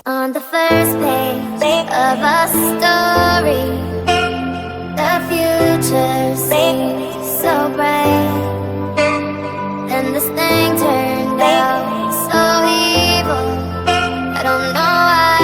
On the first page of a story, the future seemed so bright. Then this thing turned out so evil. I don't know why.